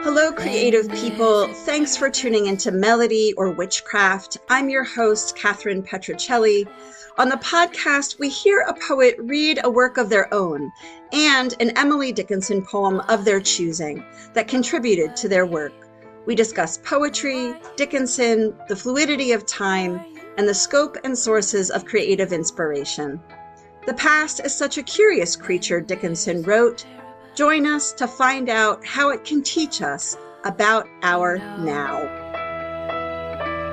Hello, creative people. Thanks for tuning into Melody or Witchcraft. I'm your host, Catherine Petrocelli. On the podcast, we hear a poet read a work of their own and an Emily Dickinson poem of their choosing that contributed to their work. We discuss poetry, Dickinson, the fluidity of time, and the scope and sources of creative inspiration. The past is such a curious creature, Dickinson wrote. Join us to find out how it can teach us about our now.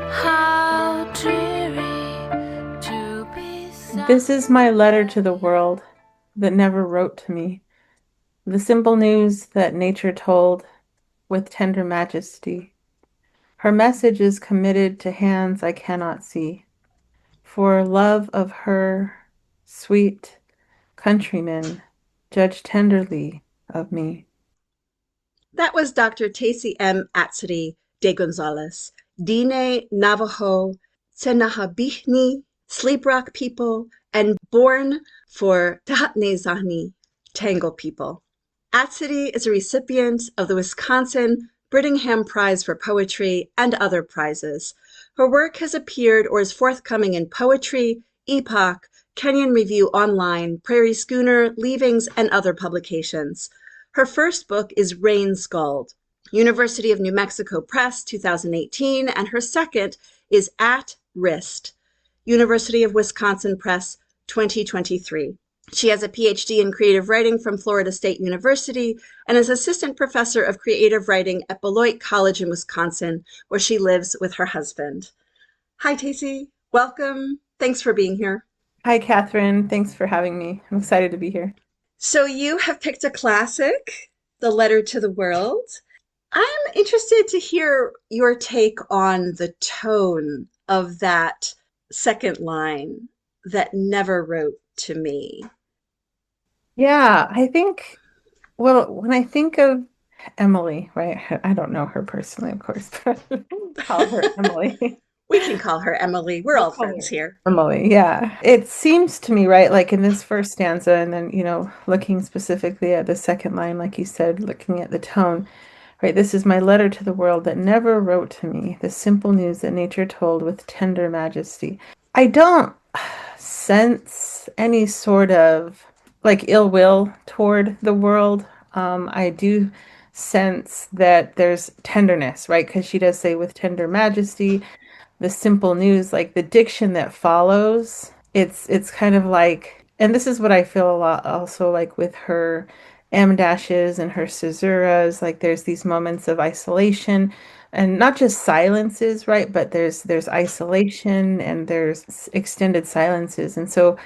How dreary to be This is my letter to the world that never wrote to me. The simple news that nature told with tender majesty. Her message is committed to hands I cannot see. For love of her, sweet countrymen, judge tenderly of me. That was Dr. Tacey M. Atsitty de Gonzalez, Dine Navajo, Tsenahabihni, Sleep Rock people, and born for Tahatnezahni, Tangle people. Attsity is a recipient of the Wisconsin Brittingham Prize for Poetry and other prizes. Her work has appeared or is forthcoming in Poetry, EPOCH, Kenyon Review Online, Prairie Schooner, Leavings, and other publications. Her first book is Rain Scald, University of New Mexico Press, 2018, and her second is At Wrist, University of Wisconsin Press, 2023. She has a PhD in creative writing from Florida State University and is assistant professor of creative writing at Beloit College in Wisconsin, where she lives with her husband. Hi, Tacey. Welcome. Thanks for being here. Hi, Catherine. Thanks for having me. I'm excited to be here. So you have picked a classic, The Letter to the World. I'm interested to hear your take on the tone of that second line, that never wrote to me. Yeah, I think, well, when I think of Emily, right? I don't know her personally, of course, but call her Emily. We can call her Emily. We're all Call friends her here. Emily, yeah. It seems to me, right, like in this first stanza, and then, looking specifically at the second line, like you said, looking at the tone, right? This is my letter to the world that never wrote to me, the simple news that nature told with tender majesty. I don't sense any sort of like ill will toward the world. I do sense that there's tenderness, right? Because she does say with tender majesty, the simple news, like the diction that follows, it's kind of like, and this is what I feel a lot also like with her em dashes and her caesuras, like there's these moments of isolation and not just silences, right? But there's isolation and there's extended silences. And so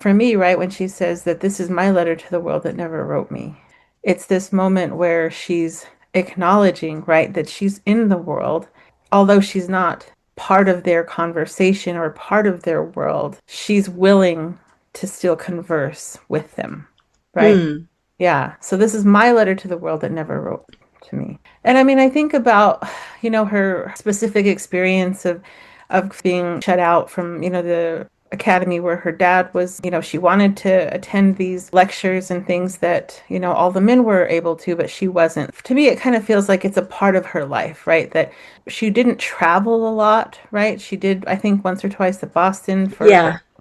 for me, right, when she says that this is my letter to the world that never wrote me, it's this moment where she's acknowledging, right, that she's in the world, although she's not part of their conversation or part of their world, she's willing to still converse with them, right? Yeah. So this is my letter to the world that never wrote to me. And I mean, I think about, her specific experience of being shut out from, the academy where her dad was, she wanted to attend these lectures and things that, all the men were able to, but she wasn't. To me, it kind of feels like it's a part of her life, right? That she didn't travel a lot, right? She did, I think, once or twice to Boston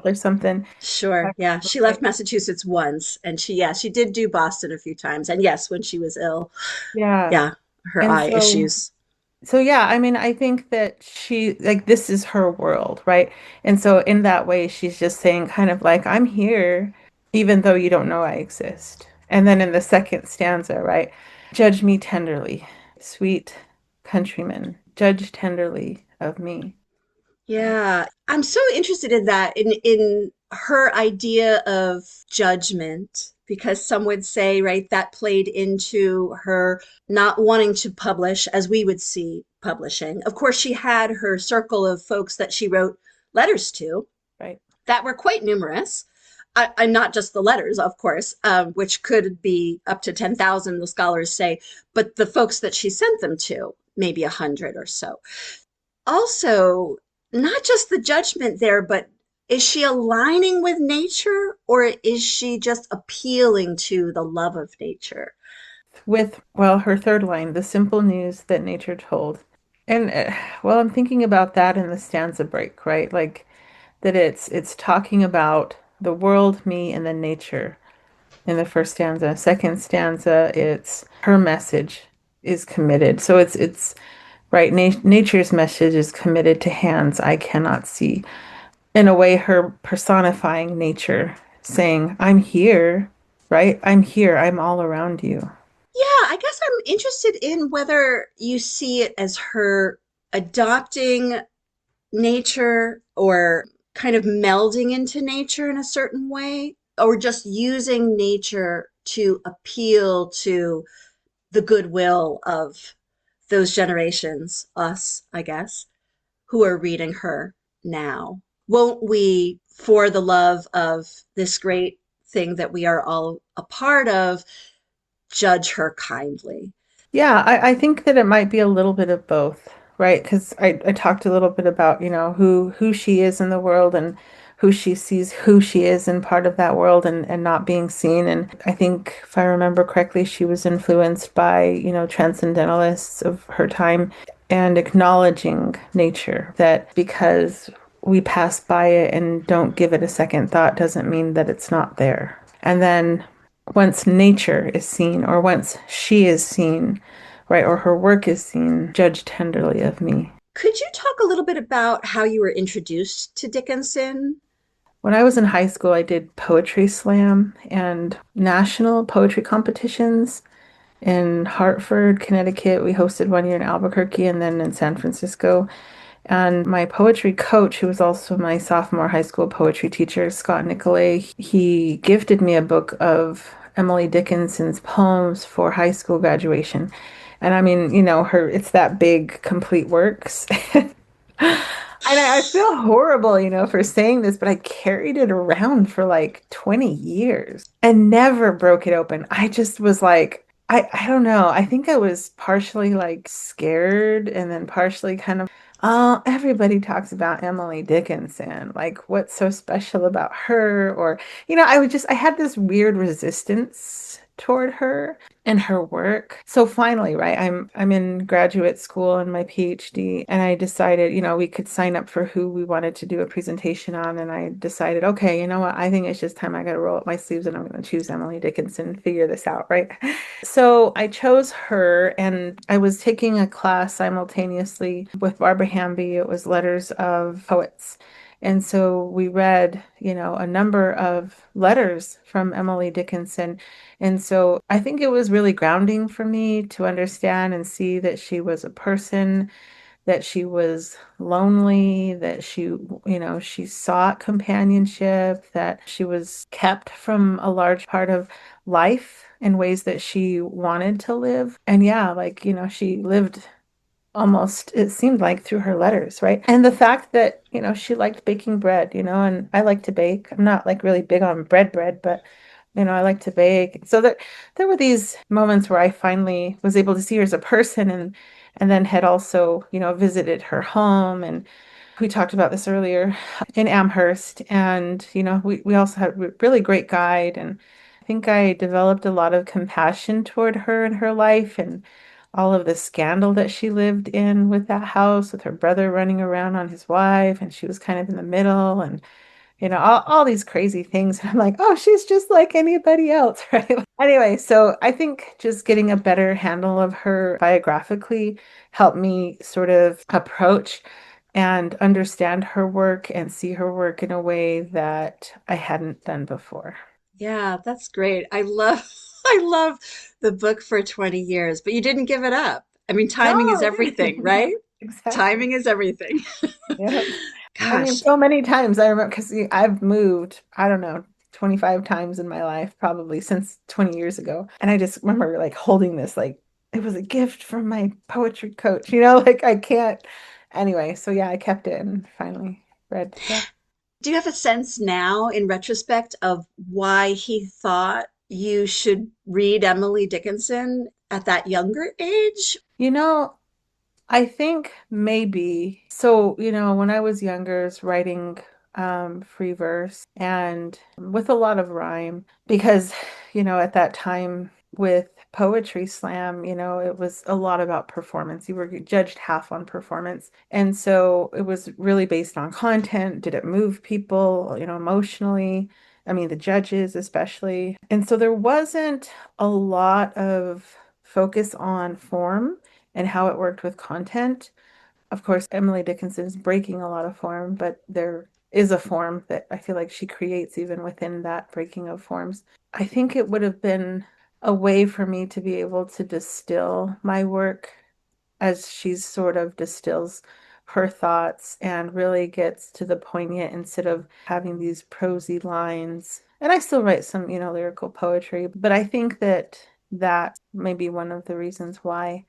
or something. Sure. Yeah. She left Massachusetts once and she did do Boston a few times. And yes, when she was ill. Yeah. Her eye issues. So yeah, I mean, I think that she, like, this is her world, right? And so in that way, she's just saying kind of like, I'm here, even though you don't know I exist. And then in the second stanza, right? Judge me tenderly, sweet countrymen, judge tenderly of me. Yeah. I'm so interested in that, in her idea of judgment, because some would say, right, that played into her not wanting to publish as we would see publishing. Of course, she had her circle of folks that she wrote letters to, right, that were quite numerous. And not just the letters, of course, which could be up to 10,000, the scholars say, but the folks that she sent them to, maybe 100 or so. Also, not just the judgment there, but Is she aligning with nature or is she just appealing to the love of nature? With, well, her third line, the simple news that nature told. And well, I'm thinking about that in the stanza break, right? Like that it's talking about the world, me, and then nature in the first stanza. Second stanza, it's her message is committed. So it's right, nature's message is committed to hands I cannot see. In a way, her personifying nature, saying, I'm here, right? I'm here, I'm all around you. Yeah, I guess I'm interested in whether you see it as her adopting nature or kind of melding into nature in a certain way, or just using nature to appeal to the goodwill of those generations, us, I guess, who are reading her now. Won't we, for the love of this great thing that we are all a part of, judge her kindly? Yeah, I think that it might be a little bit of both, right? Because I talked a little bit about, who she is in the world and who she sees who she is in part of that world and not being seen. And I think if I remember correctly, she was influenced by, transcendentalists of her time and acknowledging nature, that because we pass by it and don't give it a second thought doesn't mean that it's not there. And then once nature is seen, or once she is seen, right, or her work is seen, judge tenderly of me. Could you talk a little bit about how you were introduced to Dickinson? When I was in high school, I did poetry slam and national poetry competitions in Hartford, Connecticut. We hosted one year in Albuquerque and then in San Francisco. And my poetry coach, who was also my sophomore high school poetry teacher, Scott Nicolay, he gifted me a book of Emily Dickinson's poems for high school graduation. And I mean, it's that big, complete works. And I feel horrible, for saying this, but I carried it around for like 20 years and never broke it open. I just was like, I don't know. I think I was partially like scared and then partially kind of, oh, everybody talks about Emily Dickinson. Like, what's so special about her? Or, I had this weird resistance toward her and her work. So finally, right, I'm in graduate school and my PhD, and I decided, we could sign up for who we wanted to do a presentation on, and I decided, okay, you know what, I think it's just time I got to roll up my sleeves and I'm going to choose Emily Dickinson, figure this out, right? So I chose her, and I was taking a class simultaneously with Barbara Hamby. It was Letters of Poets. And so we read, a number of letters from Emily Dickinson. And so I think it was really grounding for me to understand and see that she was a person, that she was lonely, that she sought companionship, that she was kept from a large part of life in ways that she wanted to live. And yeah, like, she lived almost, it seemed like, through her letters, right? And the fact that, she liked baking bread, and I like to bake. I'm not like really big on bread, but I like to bake. So there were these moments where I finally was able to see her as a person, and then had also, visited her home. And we talked about this earlier in Amherst. And, we also had a really great guide. And I think I developed a lot of compassion toward her and her life and all of the scandal that she lived in with that house, with her brother running around on his wife, and she was kind of in the middle, and all these crazy things. And I'm like, oh, she's just like anybody else, right? Anyway, so I think just getting a better handle of her biographically helped me sort of approach and understand her work and see her work in a way that I hadn't done before. Yeah, that's great. I love I love the book for 20 years, but you didn't give it up. I mean, No, timing is I everything, didn't. right? Exactly. Timing is everything. Yeah. I mean, Gosh. so many times I remember because I've moved, I don't know, 25 times in my life, probably since 20 years ago. And I just remember like holding this, like it was a gift from my poetry coach, like I can't. Anyway, so yeah, I kept it and finally read. Yeah. Do you have a sense now, in retrospect, of why he thought you should read Emily Dickinson at that younger age? You know, I think maybe so, when I was younger, I was writing free verse and with a lot of rhyme because, at that time with Poetry Slam, it was a lot about performance. You were judged half on performance. And so it was really based on content. Did it move people, emotionally? I mean, the judges especially. And so there wasn't a lot of focus on form and how it worked with content. Of course, Emily Dickinson is breaking a lot of form, but there is a form that I feel like she creates even within that breaking of forms. I think it would have been a way for me to be able to distill my work as she sort of distills her thoughts and really gets to the poignant instead of having these prosy lines. And I still write some, lyrical poetry, but I think that that may be one of the reasons why.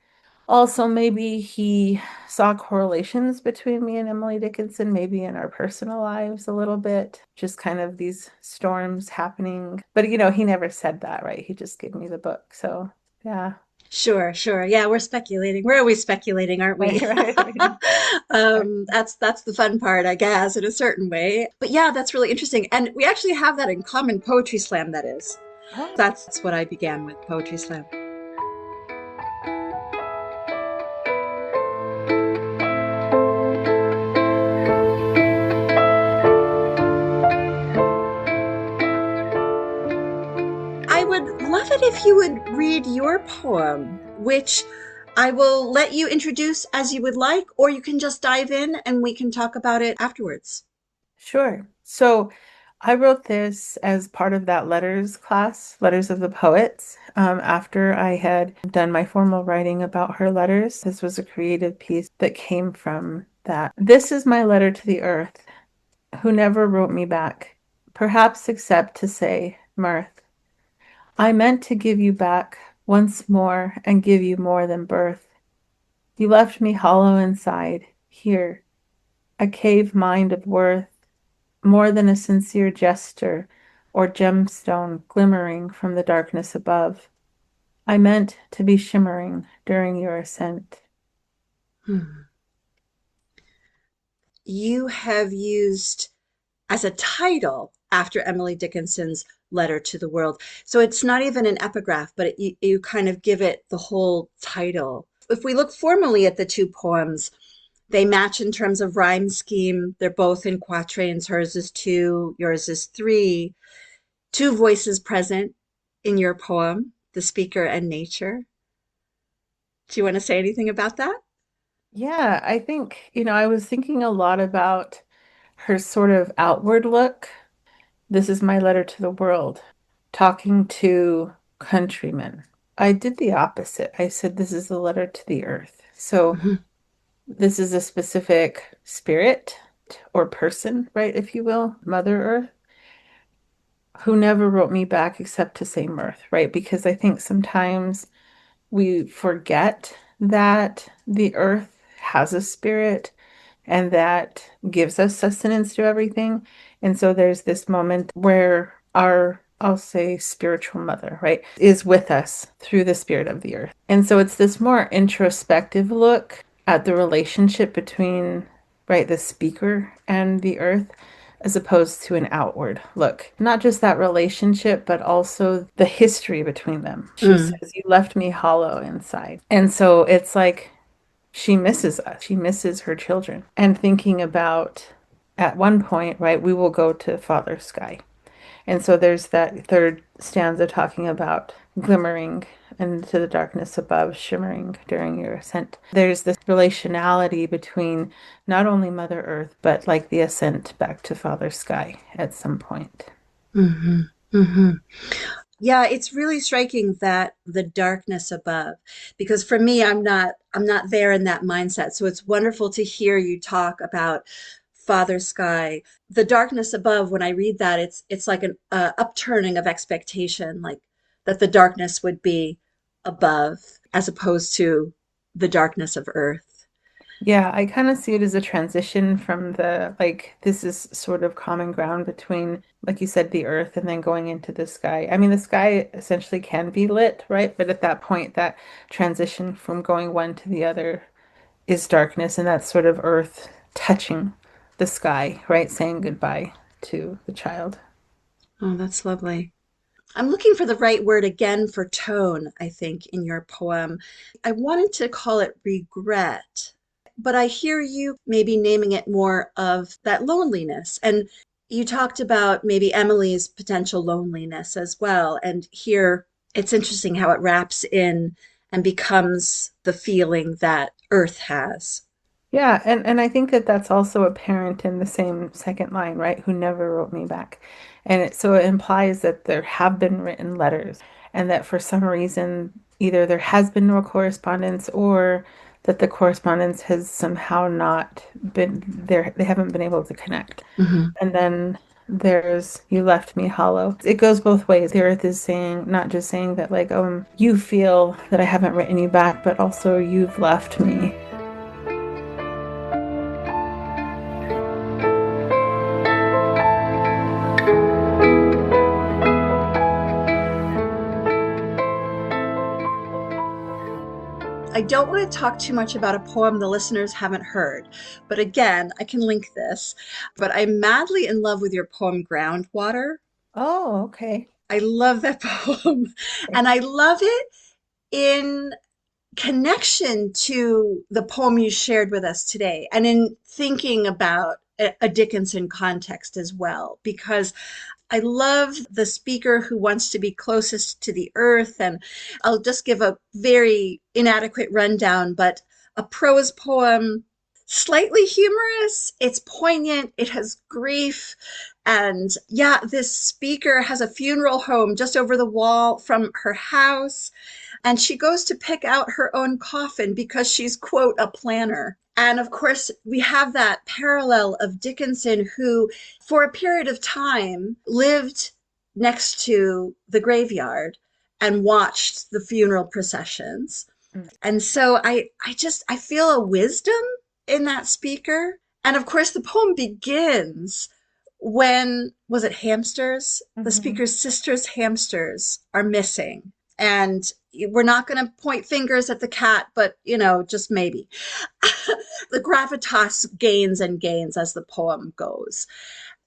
Also, maybe he saw correlations between me and Emily Dickinson, maybe in our personal lives a little bit, just kind of these storms happening. But, he never said that, right? He just gave me the book. So, yeah. Sure, sure. Yeah, we're speculating. We're always speculating, aren't Right, we? right. That's the fun part, I guess, in a certain way. But yeah, that's really interesting. And we actually have that in common, Poetry Slam, that is. Oh, That's what I began with, Poetry Slam. I would love it if you would read your poem, which I will let you introduce as you would like, or you can just dive in and we can talk about it afterwards. sure. So I wrote this as part of that letters class, Letters of the Poets, after I had done my formal writing about her letters. This was a creative piece that came from that. This is my letter to the earth, who never wrote me back, perhaps except to say, mirth. I meant to give you back once more and give you more than birth. You left me hollow inside, here, a cave mind of worth, more than a sincere gesture or gemstone glimmering from the darkness above. I meant to be shimmering during your ascent. Hmm. You have used as a title after Emily Dickinson's letter to the world. So it's not even an epigraph, but you kind of give it the whole title. If we look formally at the two poems, they match in terms of rhyme scheme. They're both in quatrains. Hers is two, yours is three. Two voices present in your poem, the speaker and nature. Do you want to say anything about that? Yeah, I think, I was thinking a lot about her sort of outward look. This is my letter to the world, talking to countrymen. I did the opposite. I said, this is a letter to the earth. So Mhm. this is a specific spirit or person, right, if you will, Mother Earth, who never wrote me back except to say mirth, right? Because I think sometimes we forget that the earth has a spirit and that gives us sustenance to everything. And so there's this moment where our, I'll say, spiritual mother, right, is with us through the spirit of the earth. And so it's this more introspective look at the relationship between, right, the speaker and the earth, as opposed to an outward look. Not just that relationship, but also the history between them. She Mm. says, you left me hollow inside. And so it's like she misses us. She misses her children. And thinking about at one point, right, we will go to Father Sky. And so there's that third stanza talking about glimmering into the darkness above, shimmering during your ascent. There's this relationality between not only Mother Earth, but like the ascent back to Father Sky at some point. Hmm. Hmm. Yeah, it's really striking that the darkness above, because for me, I'm not there in that mindset. So it's wonderful to hear you talk about Father Sky. The darkness above, when I read that, it's like an upturning of expectation, like that the darkness would be above as opposed to the darkness of earth. Yeah, I kind of see it as a transition from the like this is sort of common ground between, like you said, the earth and then going into the sky. I mean, the sky essentially can be lit, right? But at that point, that transition from going one to the other is darkness, and that's sort of earth touching the sky, right? Saying goodbye to the child. Oh, that's lovely. I'm looking for the right word again for tone, I think, in your poem. I wanted to call it regret, but I hear you maybe naming it more of that loneliness. And you talked about maybe Emily's potential loneliness as well. And here it's interesting how it wraps in and becomes the feeling that Earth has. Yeah, and I think that that's also apparent in the same second line, right? Who never wrote me back. And so it implies that there have been written letters and that for some reason either there has been no correspondence or that the correspondence has somehow not been there, they haven't been able to connect. Mhm. And then there's you left me hollow. It goes both ways. The earth is saying, not just saying that like, you feel that I haven't written you back, but also you've left me. I don't want to talk too much about a poem the listeners haven't heard, but again, I can link this. But I'm madly in love with your poem Groundwater. Oh, okay. I love that poem. And I love it in connection to the poem you shared with us today and in thinking about a Dickinson context as well, because I love the speaker who wants to be closest to the earth. And I'll just give a very inadequate rundown, but a prose poem, slightly humorous. It's poignant. It has grief. And yeah, this speaker has a funeral home just over the wall from her house. And she goes to pick out her own coffin because she's, quote, a planner. And of course, we have that parallel of Dickinson, who, for a period of time, lived next to the graveyard and watched the funeral processions. Mm. And so I feel a wisdom in that speaker. And of course, the poem begins when, was it hamsters? The Mhm. speaker's sister's hamsters are missing. And we're not going to point fingers at the cat, but, just maybe. The gravitas gains and gains as the poem goes.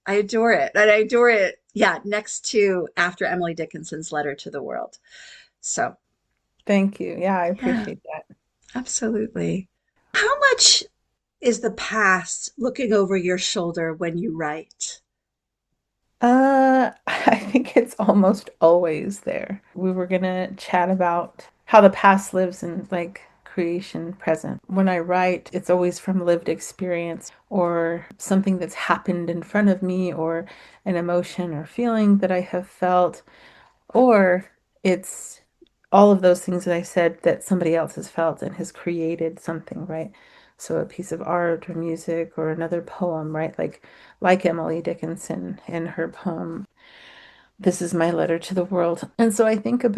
I adore it. And I adore it, yeah, next to after Emily Dickinson's Letter to the World. So, Thank you. Yeah, I yeah, appreciate that. absolutely. How much is the past looking over your shoulder when you write? I think it's almost always there. We were gonna chat about how the past lives in like creation present. When I write, it's always from lived experience or something that's happened in front of me or an emotion or feeling that I have felt, or it's all of those things that I said that somebody else has felt and has created something, right? So a piece of art or music or another poem, right? Like Emily Dickinson in her poem, This is My Letter to the World. And so I think we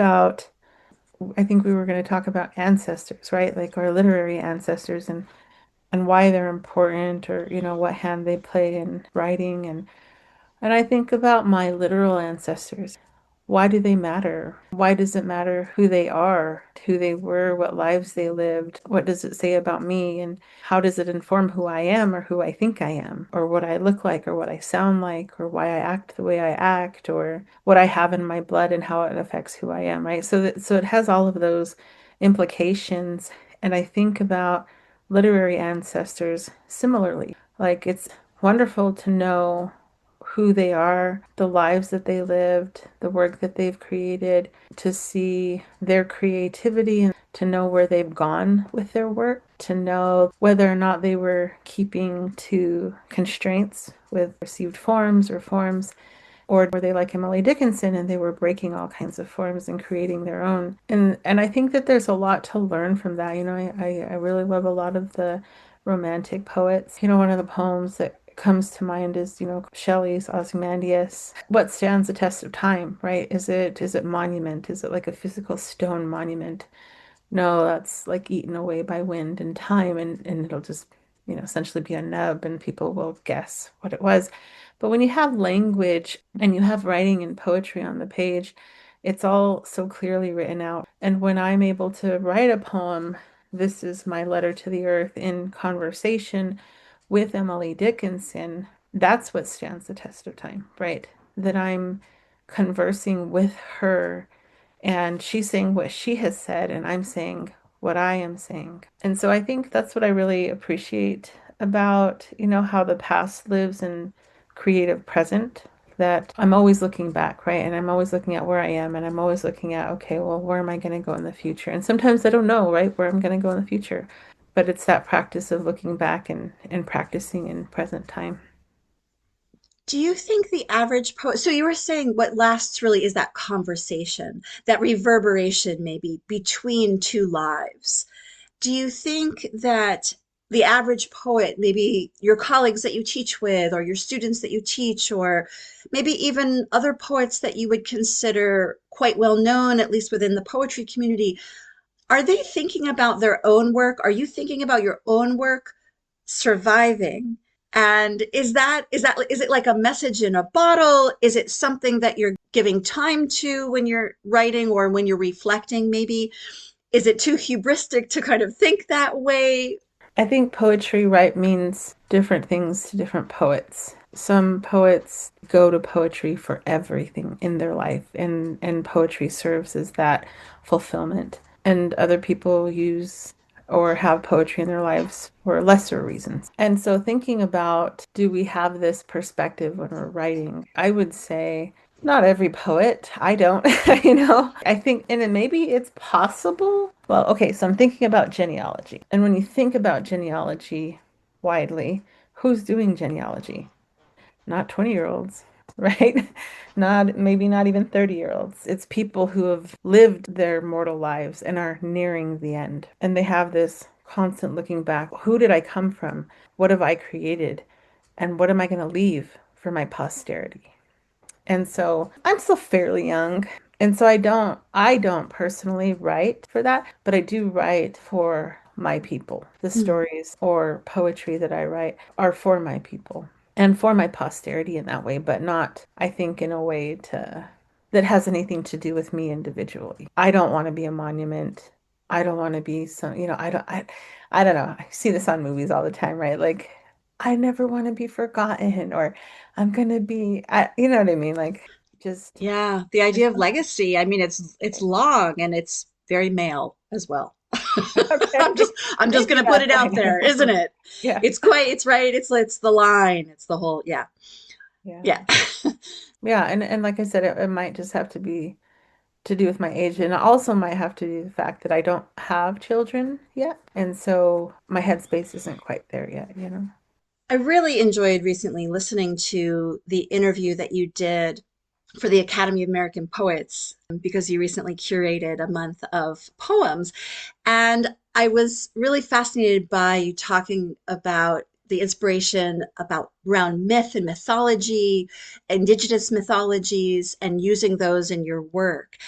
were going to talk about ancestors, right? Like our literary ancestors and why they're important or, what hand they play in writing and I think about my literal ancestors. Why do they matter? Why does it matter who they are, who they were, what lives they lived? What does it say about me? And how does it inform who I am or who I think I am, or what I look like or what I sound like, or why I act the way I act, or what I have in my blood and how it affects who I am, right? So it has all of those implications. And I think about literary ancestors similarly. Like it's wonderful to know who they are, the lives that they lived, the work that they've created, to see their creativity and to know where they've gone with their work, to know whether or not they were keeping to constraints with received forms or forms, or were they like Emily Dickinson and they were breaking all kinds of forms and creating their own. And I think that there's a lot to learn from that. I really love a lot of the romantic poets. One of the poems that comes to mind is, Shelley's Ozymandias. What stands the test of time, right? Is it monument? Is it like a physical stone monument? No, that's like eaten away by wind and time, and it'll just, essentially be a nub, and people will guess what it was. But when you have language and you have writing and poetry on the page, it's all so clearly written out. And when I'm able to write a poem, this is my letter to the earth in conversation with Emily Dickinson, that's what stands the test of time, right? That I'm conversing with her and she's saying what she has said, and I'm saying what I am saying. And so I think that's what I really appreciate about, how the past lives in creative present, that I'm always looking back, right? And I'm always looking at where I am, and I'm always looking at, okay, well, where am I going to go in the future? And sometimes I don't know, right, where I'm going to go in the future. But it's that practice of looking back and practicing in present time. Do you think the average poet, so you were saying what lasts really is that conversation, that reverberation maybe between two lives. Do you think that the average poet, maybe your colleagues that you teach with, or your students that you teach, or maybe even other poets that you would consider quite well known, at least within the poetry community, are they thinking about their own work? Are you thinking about your own work surviving? And is it like a message in a bottle? Is it something that you're giving time to when you're writing or when you're reflecting maybe? Is it too hubristic to kind of think that way? I think poetry, right, means different things to different poets. Some poets go to poetry for everything in their life, and poetry serves as that fulfillment. And other people use or have poetry in their lives for lesser reasons. And so thinking about, do we have this perspective when we're writing? I would say not every poet. I don't, I think, and then maybe it's possible. Well, okay, so I'm thinking about genealogy. And when you think about genealogy widely, who's doing genealogy? Not 20-year-olds, right? Not maybe not even 30-year-olds. It's people who have lived their mortal lives and are nearing the end. And they have this constant looking back. Who did I come from? What have I created? And what am I going to leave for my posterity? And so I'm still fairly young. And so I don't personally write for that, but I do write for my people. The Hmm. stories or poetry that I write are for my people and for my posterity in that way, but not, I think, in a way to that has anything to do with me individually. I don't want to be a monument. I don't want to be some, I don't know. I see this on movies all the time, right? Like, I never want to be forgotten, or I'm gonna be, you know what I mean? Like, just, Yeah, the idea just of legacy, I mean, it's long and it's very male as well. okay. I'm just Maybe gonna put that's it why I out there, never. isn't it? Yeah, It's right, it's the line, it's the whole, yeah. yeah, Yeah. yeah. And like I said, it might just have to be to do with my age, and it also might have to do with the fact that I don't have children yet, and so my headspace isn't quite there yet. I really enjoyed recently listening to the interview that you did for the Academy of American Poets because you recently curated a month of poems. And I was really fascinated by you talking about the inspiration about around myth and mythology, indigenous mythologies, and using those in your work.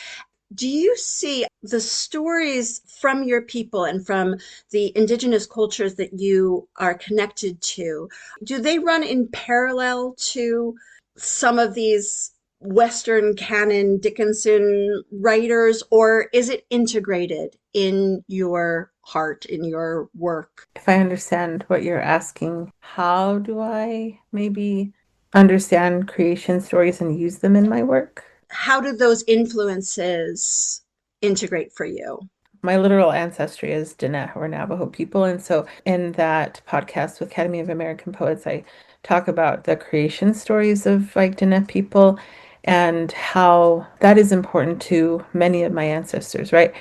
Do you see the stories from your people and from the indigenous cultures that you are connected to? Do they run in parallel to some of these Western canon Dickinson writers, or is it integrated in your heart, in your work? If I understand what you're asking, how do I maybe understand creation stories and use them in my work? How do those influences integrate for you? My literal ancestry is Diné or Navajo people. And so in that podcast with Academy of American Poets, I talk about the creation stories of like Diné people and how that is important to many of my ancestors, right?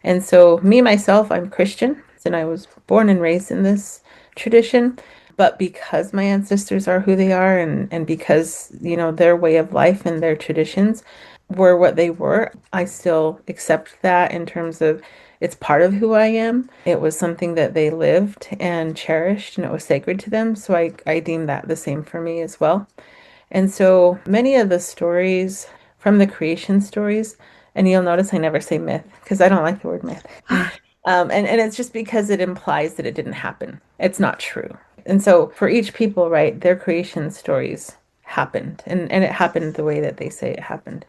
And so me, myself, I'm Christian, and I was born and raised in this tradition. But because my ancestors are who they are and because, their way of life and their traditions were what they were, I still accept that in terms of it's part of who I am. It was something that they lived and cherished, and it was sacred to them. So I deem that the same for me as well. And so many of the stories from the creation stories, and you'll notice I never say myth because I don't like the word myth. And it's just because it implies that it didn't happen. It's not true. And so for each people, right, their creation stories happened and it happened the way that they say it happened.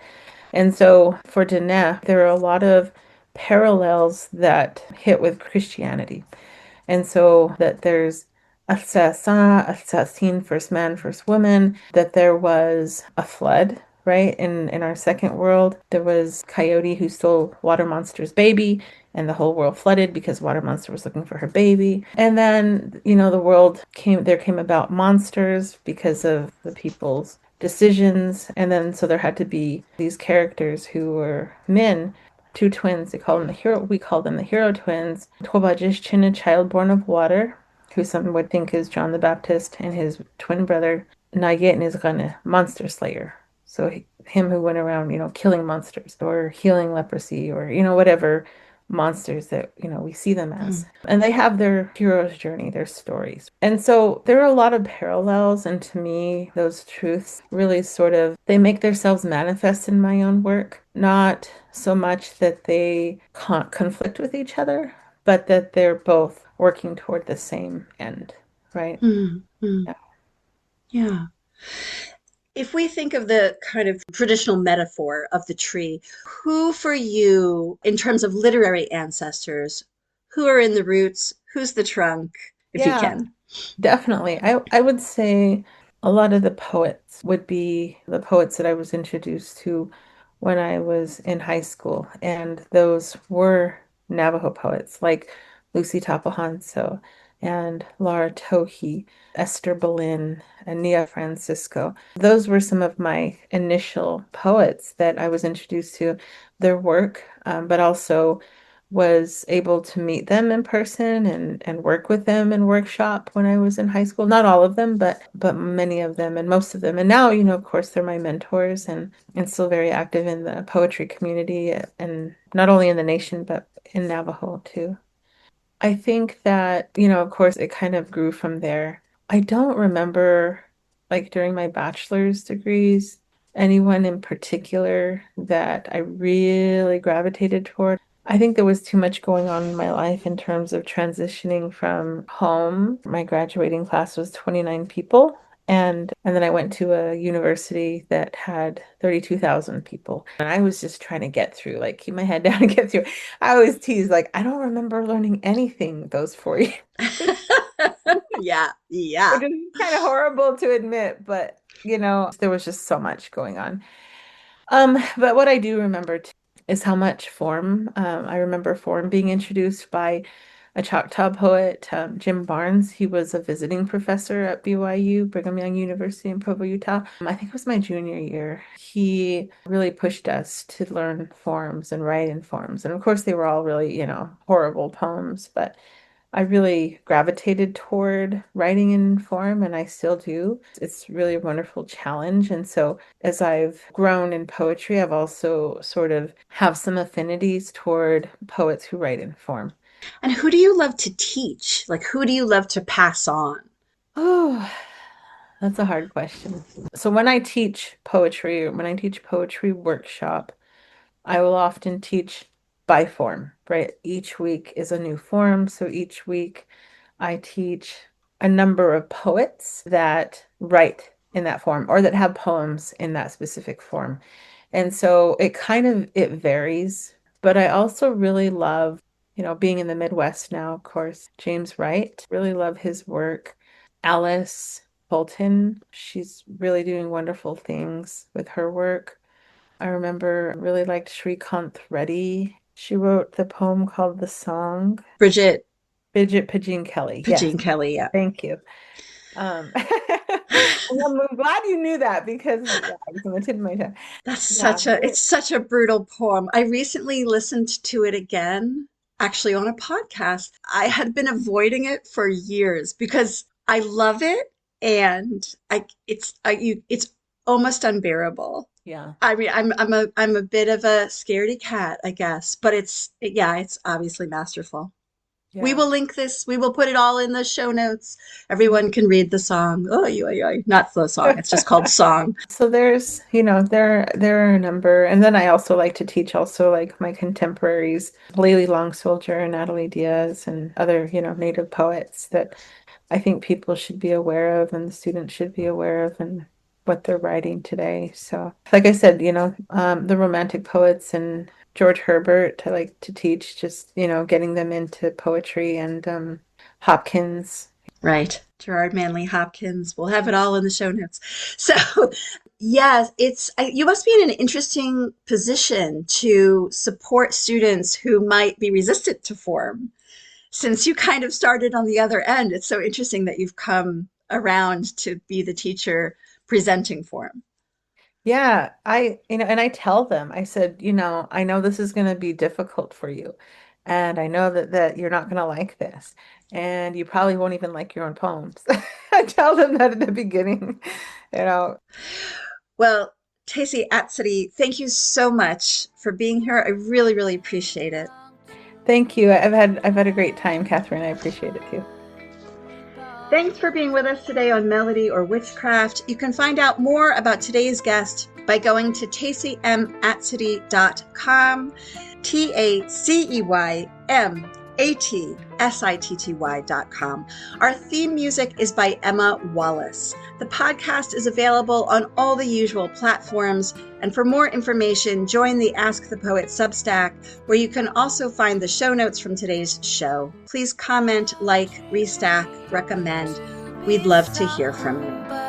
And so for Diné, there are a lot of parallels that hit with Christianity. And so that there's Atsasa, Atsasin, first man, first woman, that there was a flood, right? In our second world, there was Coyote who stole Water Monster's baby, and the whole world flooded because Water Monster was looking for her baby. And then, the world came about monsters because of the people's decisions. And then so there had to be these characters who were men, two twins. We call them the hero twins. Tobajish Chin, a child born of water, who some would think is John the Baptist, and his twin brother, Nayet Nizgane, monster slayer. So him who went around, killing monsters or healing leprosy or, whatever monsters that, we see them as. And they have their hero's journey, their stories. And so there are a lot of parallels. And to me, those truths really they make themselves manifest in my own work. Not so much that they conflict with each other, but that they're both working toward the same end, right? Mm. Yeah. Yeah. If we think of the kind of traditional metaphor of the tree, who for you, in terms of literary ancestors, who are in the roots, who's the trunk, if you Yeah, can? definitely. I would say a lot of the poets would be the poets that I was introduced to when I was in high school. And those were Navajo poets like Lucy Tapahanso and Laura Tohi, Esther Boleyn, and Nia Francisco. Those were some of my initial poets that I was introduced to their work, but also was able to meet them in person and work with them in workshop when I was in high school. Not all of them, but many of them and most of them. And now, of course, they're my mentors and still very active in the poetry community and not only in the nation, but in Navajo too. I think that, of course, it kind of grew from there. I don't remember, like during my bachelor's degrees, anyone in particular that I really gravitated toward. I think there was too much going on in my life in terms of transitioning from home. My graduating class was 29 people. And then I went to a university that had 32,000 people. And I was just trying to get through, like keep my head down and get through. I always tease, like, I don't remember learning anything those 4 years, Yeah, yeah. which is kind of horrible to admit, but there was just so much going on. But what I do remember is how much form. I remember form being introduced by a Choctaw poet, Jim Barnes. He was a visiting professor at BYU, Brigham Young University in Provo, Utah. I think it was my junior year. He really pushed us to learn forms and write in forms. And of course, they were all really, horrible poems, but I really gravitated toward writing in form, and I still do. It's really a wonderful challenge. And so as I've grown in poetry, I've also sort of have some affinities toward poets who write in form. And who do you love to teach? Like, who do you love to pass on? Oh, that's a hard question. So when I teach poetry, or when I teach poetry workshop, I will often teach by form, right? Each week is a new form. So each week I teach a number of poets that write in that form or that have poems in that specific form. And so it varies, but I also really love, being in the Midwest now, of course, James Wright, really love his work. Alice Bolton, she's really doing wonderful things with her work. I remember I really liked Shrikant Reddy. She wrote the poem called The Song. Bridget Bridget Pagine Kelly. Yes, Jean Kelly, yeah. thank you. I'm glad you knew that because yeah, it was on the tip of my tongue. Yeah. It's such a brutal poem. I recently listened to it again, actually on a podcast. I had been avoiding it for years because I love it and it's almost unbearable. Yeah. I mean, I'm a bit of a scaredy cat, I guess, but it's obviously masterful. We Yeah. will link this. We will put it all in the show notes. Everyone can read the song. Oh, not the song. It's just called Song. So there are a number, and then I also like to teach also like my contemporaries, Layli Long Soldier and Natalie Diaz and other, native poets that I think people should be aware of and the students should be aware of and what they're writing today. So, like I said, the romantic poets and George Herbert, I like to teach just, getting them into poetry and Hopkins. Right. Gerard Manley Hopkins. We'll have it all in the show notes. So, yes, you must be in an interesting position to support students who might be resistant to form. Since you kind of started on the other end, it's so interesting that you've come around to be the teacher presenting form. Yeah, and I tell them, I said, I know this is going to be difficult for you. And I know that you're not going to like this. And you probably won't even like your own poems. I tell them that at the beginning, you know. Well, Tacey Attsity, thank you so much for being here. I really, really appreciate it. Thank you. I've had a great time, Catherine. I appreciate it too. Thanks for being with us today on Melody or Witchcraft. You can find out more about today's guest by going to taceymAtsitty.com, TACEYMATSITTY.com. Our theme music is by Emma Wallace. The podcast is available on all the usual platforms. And for more information, join the Ask the Poet Substack, where you can also find the show notes from today's show. Please comment, like, restack, recommend. We'd love to hear from you.